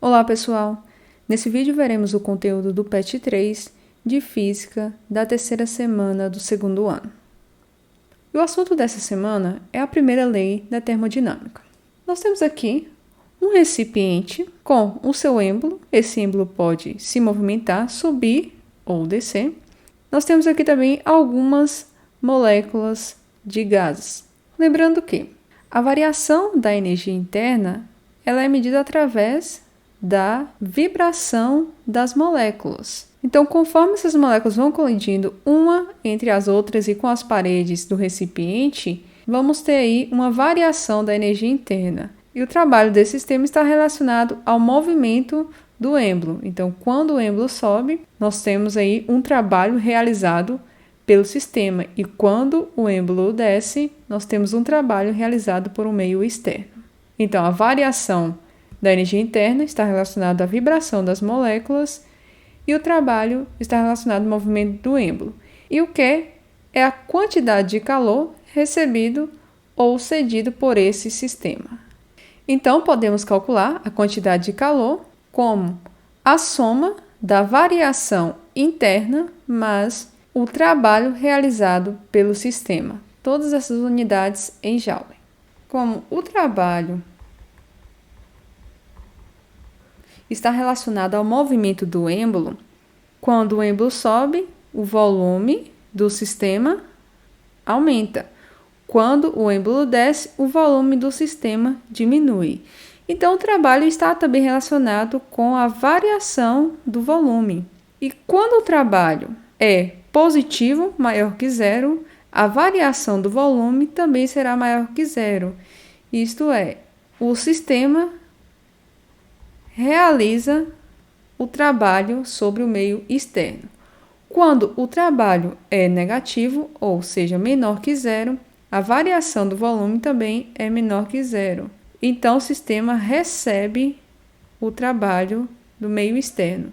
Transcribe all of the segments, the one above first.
Olá, pessoal! Nesse vídeo veremos o conteúdo do PET 3 de Física da terceira semana do segundo ano. E o assunto dessa semana é a primeira lei da termodinâmica. Nós temos aqui um recipiente com o seu êmbolo. Esse êmbolo pode se movimentar, subir ou descer. Nós temos aqui também algumas moléculas de gases. Lembrando que a variação da energia interna ela é medida através da vibração das moléculas. Então, conforme essas moléculas vão colidindo uma entre as outras e com as paredes do recipiente, vamos ter aí uma variação da energia interna. E o trabalho desse sistema está relacionado ao movimento do êmbolo. Então, quando o êmbolo sobe, nós temos aí um trabalho realizado pelo sistema. E quando o êmbolo desce, nós temos um trabalho realizado por um meio externo. Então, a variação da energia interna está relacionada à vibração das moléculas e o trabalho está relacionado ao movimento do êmbolo. E o Q é a quantidade de calor recebido ou cedido por esse sistema. Então, podemos calcular a quantidade de calor como a soma da variação interna mais o trabalho realizado pelo sistema. Todas essas unidades em Joule. Como o trabalho está relacionado ao movimento do êmbolo, quando o êmbolo sobe, o volume do sistema aumenta. Quando o êmbolo desce, o volume do sistema diminui. Então, o trabalho está também relacionado com a variação do volume. E quando o trabalho é positivo, maior que zero, a variação do volume também será maior que zero. Isto é, o sistema realiza o trabalho sobre o meio externo. Quando o trabalho é negativo, ou seja, menor que zero, a variação do volume também é menor que zero. Então, o sistema recebe o trabalho do meio externo.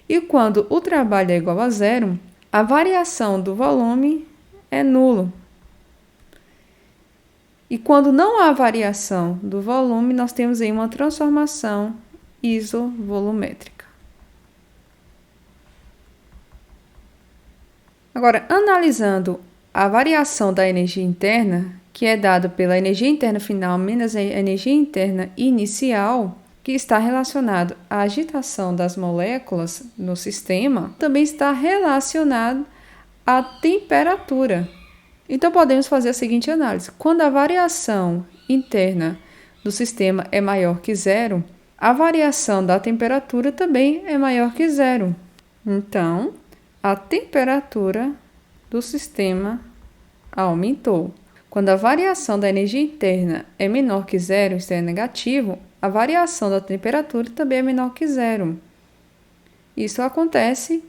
E quando o trabalho é igual a zero, a variação do volume é nulo. E quando não há variação do volume, nós temos aí uma transformação isovolumétrica. Agora, analisando a variação da energia interna, que é dada pela energia interna final menos a energia interna inicial, que está relacionado à agitação das moléculas no sistema, também está relacionado à temperatura. Então, podemos fazer a seguinte análise. Quando a variação interna do sistema é maior que zero, a variação da temperatura também é maior que zero. Então, a temperatura do sistema aumentou. Quando a variação da energia interna é menor que zero, isto é negativo, a variação da temperatura também é menor que zero. Isso acontece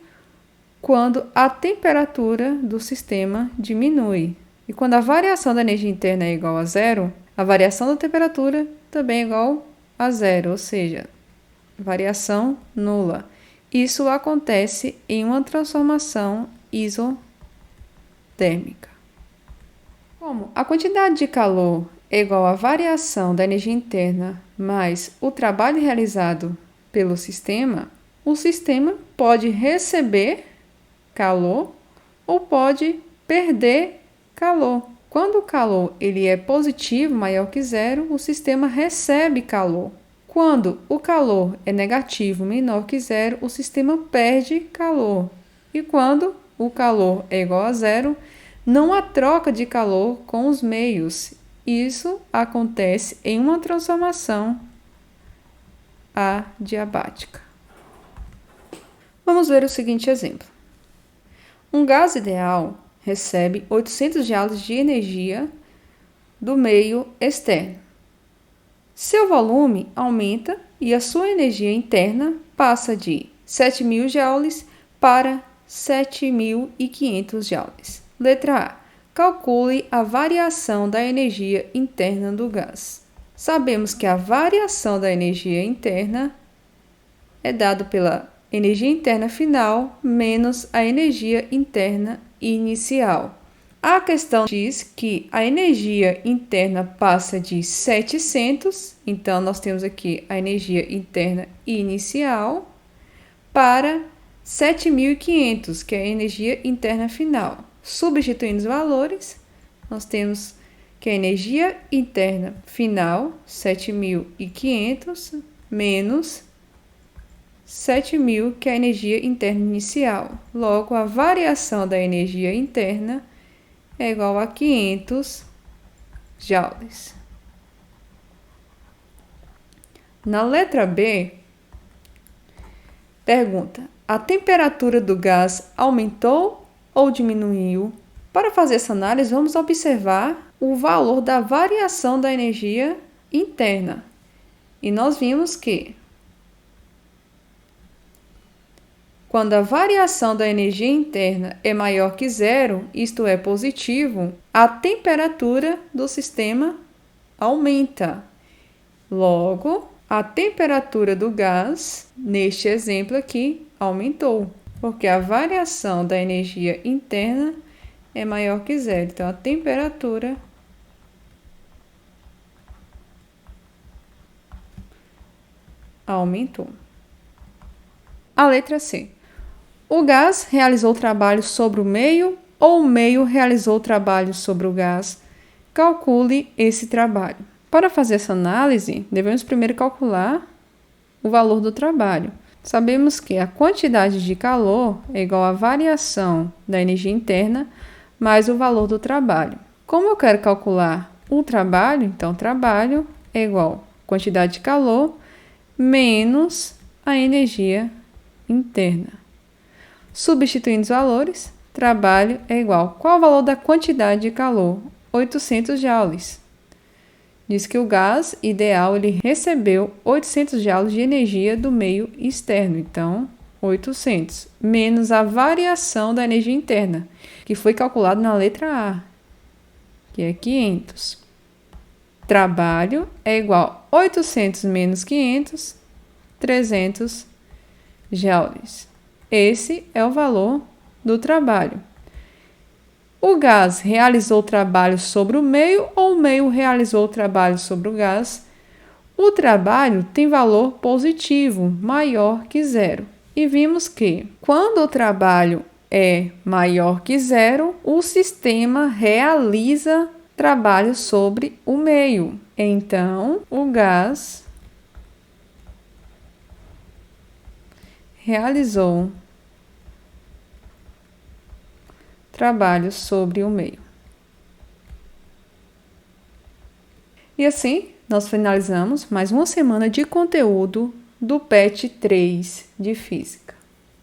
quando a temperatura do sistema diminui. E quando a variação da energia interna é igual a zero, a variação da temperatura também é igual a zero, ou seja, variação nula. Isso acontece em uma transformação isotérmica. Como a quantidade de calor é igual à variação da energia interna mais o trabalho realizado pelo sistema, o sistema pode receber calor ou pode perder calor. Quando o calor ele é positivo, maior que zero, o sistema recebe calor. Quando o calor é negativo, menor que zero, o sistema perde calor. E quando o calor é igual a zero, não há troca de calor com os meios. Isso acontece em uma transformação adiabática. Vamos ver o seguinte exemplo. Um gás ideal recebe 800 joules de energia do meio externo. Seu volume aumenta e a sua energia interna passa de 7.000 joules para 7.500 joules. Letra A. Calcule a variação da energia interna do gás. Sabemos que a variação da energia interna é dada pela energia interna final menos a energia interna inicial. A questão diz que a energia interna passa de 700, então nós temos aqui a energia interna inicial, para 7.500, que é a energia interna final. Substituindo os valores, nós temos que a energia interna final, 7.500, menos 7.000, que é a energia interna inicial. Logo, a variação da energia interna é igual a 500 joules. Na letra B, pergunta: a temperatura do gás aumentou ou diminuiu? Para fazer essa análise, vamos observar o valor da variação da energia interna. E nós vimos que quando a variação da energia interna é maior que zero, isto é positivo, a temperatura do sistema aumenta. Logo, a temperatura do gás, neste exemplo aqui, aumentou, porque a variação da energia interna é maior que zero. Então, a temperatura aumentou. A letra C. O gás realizou trabalho sobre o meio ou o meio realizou trabalho sobre o gás? Calcule esse trabalho. Para fazer essa análise, devemos primeiro calcular o valor do trabalho. Sabemos que a quantidade de calor é igual à variação da energia interna mais o valor do trabalho. Como eu quero calcular o trabalho, então trabalho é igual à quantidade de calor menos a energia interna. Substituindo os valores, trabalho é igual. Qual o valor da quantidade de calor? 800 joules. Diz que o gás ideal ele recebeu 800 joules de energia do meio externo. Então, 800 menos a variação da energia interna, que foi calculado na letra A, que é 500. Trabalho é igual a 800 menos 500, 300 joules. Esse é o valor do trabalho. O gás realizou o trabalho sobre o meio ou o meio realizou o trabalho sobre o gás? O trabalho tem valor positivo, maior que zero. E vimos que, quando o trabalho é maior que zero, o sistema realiza trabalho sobre o meio. Então, o gás realizou trabalho sobre o meio. E assim, nós finalizamos mais uma semana de conteúdo do PET 3 de Física.